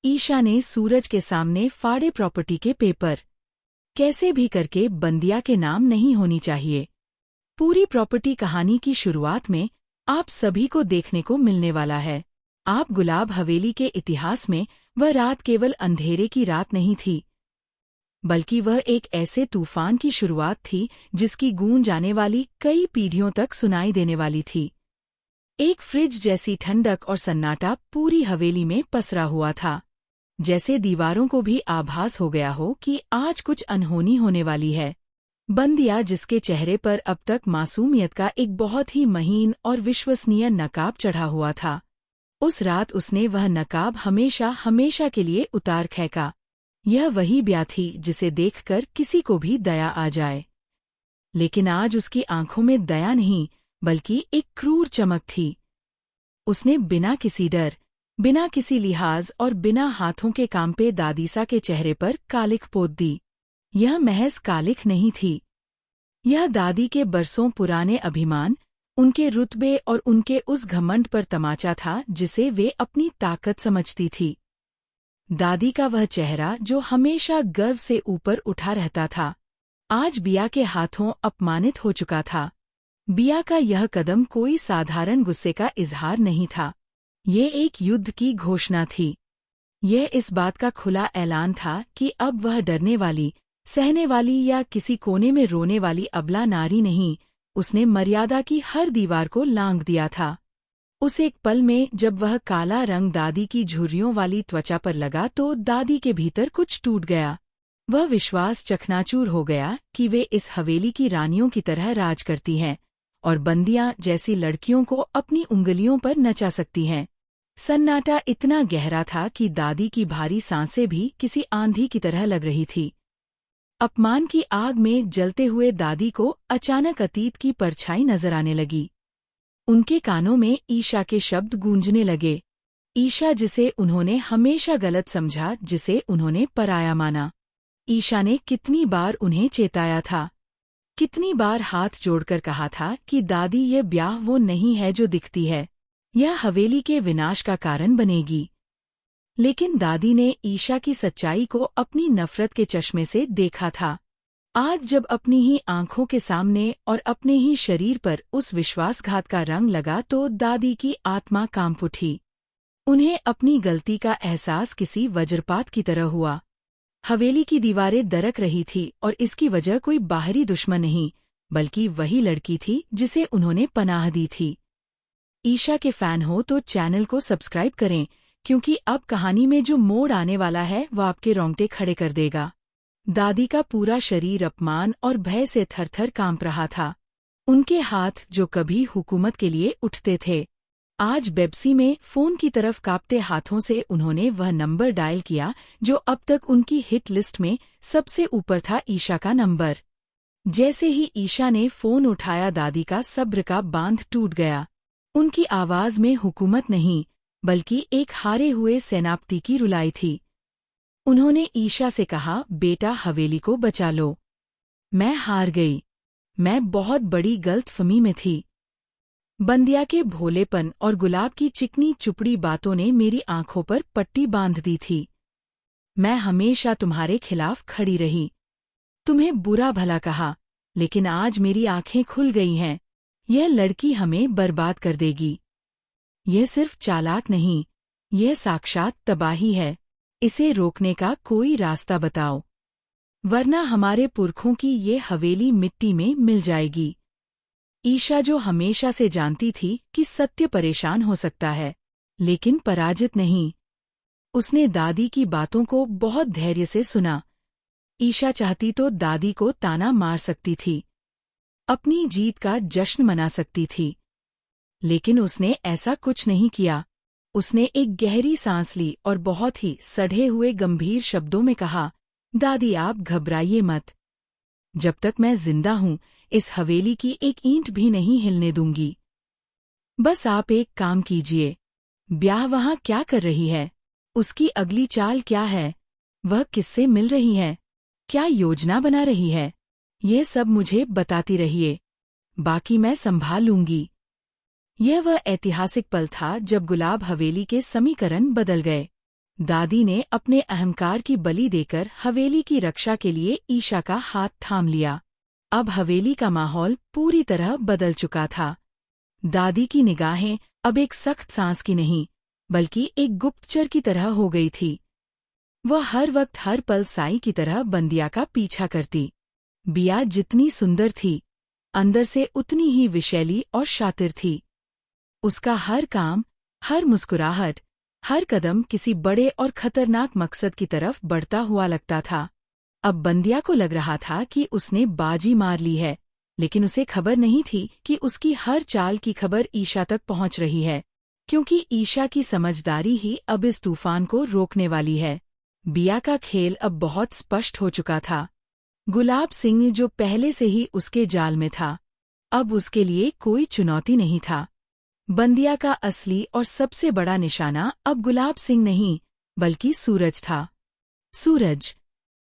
ईशा ने सूरज के सामने फाड़े प्रॉपर्टी के पेपर। कैसे भी करके बंदिया के नाम नहीं होनी चाहिए। पूरी प्रॉपर्टी कहानी की शुरुआत में आप सभी को देखने को मिलने वाला है। आप गुलाब हवेली के इतिहास में वह रात केवल अंधेरे की रात नहीं थी, बल्कि वह एक ऐसे तूफान की शुरुआत थी जिसकी गूंज आने वाली कई पीढ़ियों तक सुनाई देने वाली थी। एक फ्रिज जैसी ठंडक और सन्नाटा पूरी हवेली में पसरा हुआ था, जैसे दीवारों को भी आभास हो गया हो कि आज कुछ अनहोनी होने वाली है। बंदिया, जिसके चेहरे पर अब तक मासूमियत का एक बहुत ही महीन और विश्वसनीय नकाब चढ़ा हुआ था, उस रात उसने वह नकाब हमेशा हमेशा के लिए उतार फेंका। यह वही ब्याह थी जिसे देखकर किसी को भी दया आ जाए, लेकिन आज उसकी आंखों में दया नहीं बल्कि एक क्रूर चमक थी। उसने बिना किसी डर, बिना किसी लिहाज और बिना हाथों के काम पे दादीसा के चेहरे पर कालिख पोत दी। यह महज कालिख नहीं थी, यह दादी के बरसों पुराने अभिमान, उनके रुतबे और उनके उस घमंड पर तमाचा था जिसे वे अपनी ताकत समझती थी। दादी का वह चेहरा जो हमेशा गर्व से ऊपर उठा रहता था, आज बिया के हाथों अपमानित हो चुका था। बिया का यह कदम कोई साधारण गुस्से का इजहार नहीं था, ये एक युद्ध की घोषणा थी। यह इस बात का खुला ऐलान था कि अब वह डरने वाली, सहने वाली या किसी कोने में रोने वाली अबला नारी नहीं, उसने मर्यादा की हर दीवार को लांघ दिया था। उस एक पल में जब वह काला रंग दादी की झुर्रियों वाली त्वचा पर लगा तो दादी के भीतर कुछ टूट गया। वह विश्वास चकनाचूर हो गया कि वे इस हवेली की रानियों की तरह राज करती हैं और बंदियां जैसी लड़कियों को अपनी उंगलियों पर नचा सकती हैं। सन्नाटा इतना गहरा था कि दादी की भारी सांसें भी किसी आंधी की तरह लग रही थी। अपमान की आग में जलते हुए दादी को अचानक अतीत की परछाई नजर आने लगी। उनके कानों में ईशा के शब्द गूंजने लगे। ईशा, जिसे उन्होंने हमेशा गलत समझा, जिसे उन्होंने पराया माना। ईशा ने कितनी बार उन्हें चेताया था, कितनी बार हाथ जोड़कर कहा था कि दादी, यह ब्याह वो नहीं है जो दिखती है, यह हवेली के विनाश का कारण बनेगी। लेकिन दादी ने ईशा की सच्चाई को अपनी नफरत के चश्मे से देखा था। आज जब अपनी ही आंखों के सामने और अपने ही शरीर पर उस विश्वासघात का रंग लगा तो दादी की आत्मा कांप उठी। उन्हें अपनी गलती का एहसास किसी वज्रपात की तरह हुआ। हवेली की दीवारें दरक रही थी और इसकी वजह कोई बाहरी दुश्मन नहीं, बल्कि वही लड़की थी जिसे उन्होंने पनाह दी थी। ईशा के फैन हो तो चैनल को सब्सक्राइब करें, क्योंकि अब कहानी में जो मोड़ आने वाला है वह आपके रोंगटे खड़े कर देगा। दादी का पूरा शरीर अपमान और भय से थरथर कांप रहा था। उनके हाथ जो कभी हुकूमत के लिए उठते थे, आज बेबसी में फोन की तरफ कांपते हाथों से उन्होंने वह नंबर डायल किया जो अब तक उनकी हिट लिस्ट में सबसे ऊपर था, ईशा का नंबर। जैसे ही ईशा ने फोन उठाया, दादी का सब्र का बांध टूट गया। उनकी आवाज में हुकूमत नहीं बल्कि एक हारे हुए सेनापति की रुलाई थी। उन्होंने ईशा से कहा, बेटा, हवेली को बचा लो। मैं हार गई, मैं बहुत बड़ी गलतफहमी में थी। बंदिया के भोलेपन और गुलाब की चिकनी चुपड़ी बातों ने मेरी आंखों पर पट्टी बांध दी थी। मैं हमेशा तुम्हारे खिलाफ खड़ी रही, तुम्हें बुरा भला कहा, लेकिन आज मेरी आंखें खुल गई हैं। यह लड़की हमें बर्बाद कर देगी। यह सिर्फ चालाक नहीं, यह साक्षात तबाही है। इसे रोकने का कोई रास्ता बताओ, वरना हमारे पुरखों की ये हवेली मिट्टी में मिल जाएगी। ईशा, जो हमेशा से जानती थी कि सत्य परेशान हो सकता है, लेकिन पराजित नहीं, उसने दादी की बातों को बहुत धैर्य से सुना। ईशा चाहती तो दादी को ताना मार सकती थी, अपनी जीत का जश्न मना सकती थी, लेकिन उसने ऐसा कुछ नहीं किया। उसने एक गहरी सांस ली और बहुत ही सढ़े हुए गंभीर शब्दों में कहा, दादी, आप घबराइए मत। जब तक मैं जिंदा हूं, इस हवेली की एक ईंट भी नहीं हिलने दूंगी। बस आप एक काम कीजिए। ब्याह वहां क्या कर रही है? उसकी अगली चाल क्या है? वह किससे मिल रही है? क्या योजना बना रही है? ये सब मुझे बताती रहिए, बाकी मैं संभाल लूंगी। यह वह ऐतिहासिक पल था जब गुलाब हवेली के समीकरण बदल गए। दादी ने अपने अहंकार की बलि देकर हवेली की रक्षा के लिए ईशा का हाथ थाम लिया। अब हवेली का माहौल पूरी तरह बदल चुका था। दादी की निगाहें अब एक सख्त सांस की नहीं, बल्कि एक गुप्तचर की तरह हो गई थी। वह हर वक्त हर पल साई की तरह बंदिया का पीछा करती। बिया जितनी सुंदर थी, अंदर से उतनी ही विषैली और शातिर थी। उसका हर काम, हर मुस्कुराहट, हर कदम किसी बड़े और खतरनाक मकसद की तरफ बढ़ता हुआ लगता था। अब बंदिया को लग रहा था कि उसने बाजी मार ली है, लेकिन उसे खबर नहीं थी कि उसकी हर चाल की खबर ईशा तक पहुंच रही है, क्योंकि ईशा की समझदारी ही अब इस तूफान को रोकने वाली है। बिया का खेल अब बहुत स्पष्ट हो चुका था। गुलाब सिंह, जो पहले से ही उसके जाल में था, अब उसके लिए कोई चुनौती नहीं था। बंदिया का असली और सबसे बड़ा निशाना अब गुलाब सिंह नहीं, बल्कि सूरज था। सूरज,